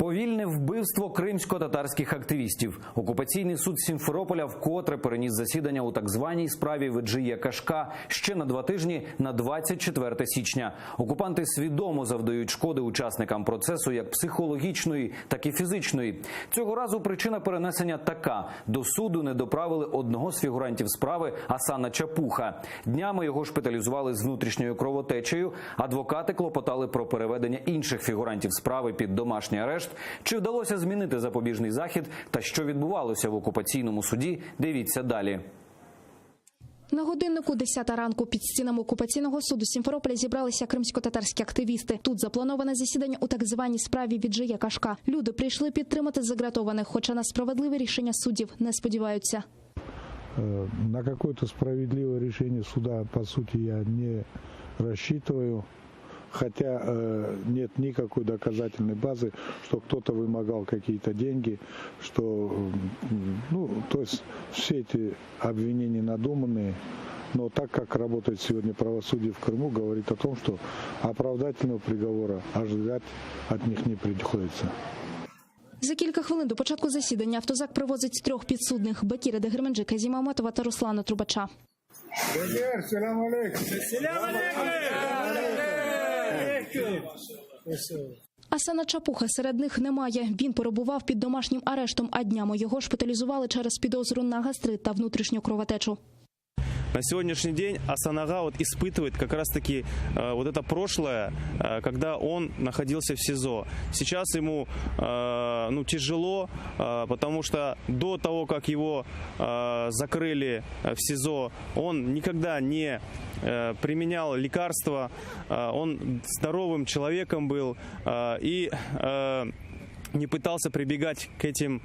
Повільне вбивство кримсько-татарських активістів. Окупаційний суд Сімферополя вкотре переніс засідання у так званій справі Веджия Кашка ще на 2 тижні на 24 січня. Окупанти свідомо завдають шкоди учасникам процесу як психологічної, так і фізичної. Цього разу причина перенесення така. До суду не доправили одного з фігурантів справи – Асана Чапуха. Днями його шпиталізували з внутрішньою кровотечею. Адвокати клопотали про переведення інших фігурантів справи під домашній арешт. Чи вдалося змінити запобіжний захід та що відбувалося в окупаційному суді, дивіться далі. На годиннику 10 ранку під стінами окупаційного суду Сімферополя зібралися кримсько-татарські активісти. Тут заплановане засідання у так званій справі Веджия Кашка. Люди прийшли підтримати загратованих, хоча на справедливе рішення суддів не сподіваються. На какое-то справедливое решение суда, по сути, я не рассчитываю. Хотя нет никакой доказательной базы, что кто-то вымогал какие-то деньги, что, то есть все эти обвинения надуманные. Но так как работает сегодня правосудие в Крыму, говорит о том, что оправдательного приговора ожидать от них не приходится. За кілька хвилин до початку засідання автозак привозить 3 підсудних – Бакіра Дегерменджи, Казіма Аметова та Руслана Трубача. Салам алейкум. Асана Чапухи серед них немає. Він перебував під домашнім арештом, а днями його шпиталізували через підозру на гастрит та внутрішню кровотечу. На сегодняшний день Асанага испытывает как раз-таки вот это прошлое, когда он находился в СИЗО. Сейчас ему тяжело, потому что до того, как его закрыли в СИЗО, он никогда не применял лекарства, он здоровым человеком был и не пытался прибегать к этим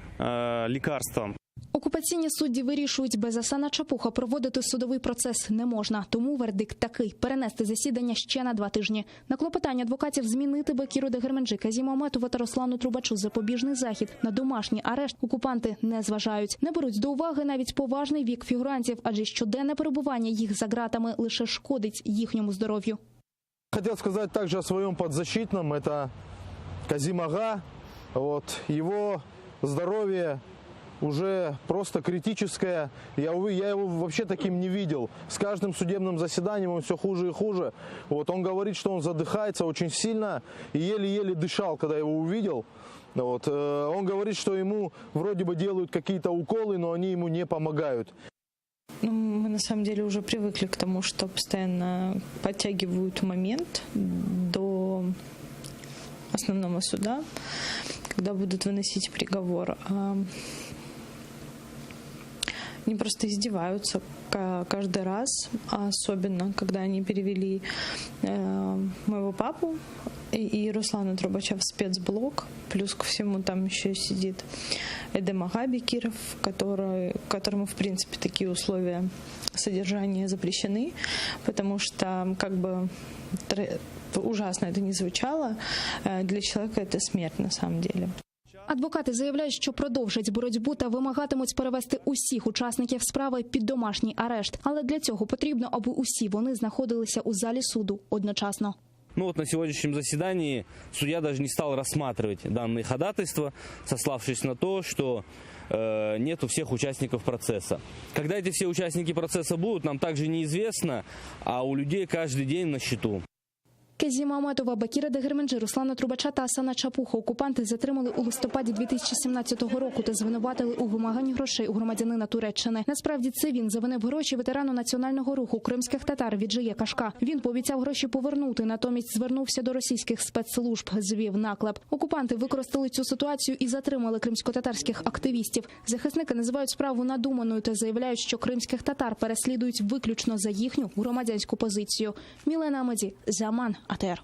лекарствам. Окупаційні судді вирішують, без Асана Чапуха проводити судовий процес не можна. Тому вердикт такий – перенести засідання ще на 2 тижні. На клопотання адвокатів змінити Бакіру Дегерменджи, Казіму Аметову та Руслану Трубачу запобіжний захід на домашній арешт окупанти не зважають. Не беруть до уваги навіть поважний вік фігурантів, адже щоденне перебування їх за ґратами лише шкодить їхньому здоров'ю. Хотел сказать также о своем подзащитном, это Казим Ага. Его здоровье уже просто критическое. Я его вообще таким не видел. С каждым судебным заседанием он все хуже и хуже. Он говорит, что он задыхается очень сильно и еле-еле дышал, когда я его увидел. Он говорит, что ему вроде бы делают какие-то уколы, но они ему не помогают. Мы на самом деле уже привыкли к тому, что постоянно подтягивают момент до основного суда, когда будут выносить приговор. Они просто издеваются каждый раз, особенно когда они перевели моего папу и Руслана Трубача в спецблок. Плюс ко всему там еще сидит Эдем Ага Бекиров, которому в принципе такие условия содержания запрещены, потому что ужасно это не звучало, для человека это смерть на самом деле. Адвокати заявляють, що продовжать боротьбу та вимагатимуть перевести усіх учасників справи під домашній арешт. Але для цього потрібно, аби усі вони знаходилися у залі суду одночасно. На сегодняшнем заседании судья даже не стал рассматривать данные ходатайства, сославшись на то, что нету всех участников процесса. Когда эти все участники процесса будут, нам также неизвестно, а у людей каждый день на счету. Казіма Аметова, Бакіра Дегерменджи, Руслана Трубача та Асана Чапуха окупанти затримали у листопаді 2017 року та звинуватили у вимаганні грошей у громадянина Туреччини. Насправді це він завинив гроші ветерану національного руху кримських татар Веджия Кашка. Він пообіцяв гроші повернути, натомість звернувся до російських спецслужб, звів наклеп. Окупанти використали цю ситуацію і затримали кримсько-татарських активістів. Захисники називають справу надуманою та заявляють, що кримських татар переслідують виключно за їхню громадянську позицію. Мілена Амеді, Заман, АТР.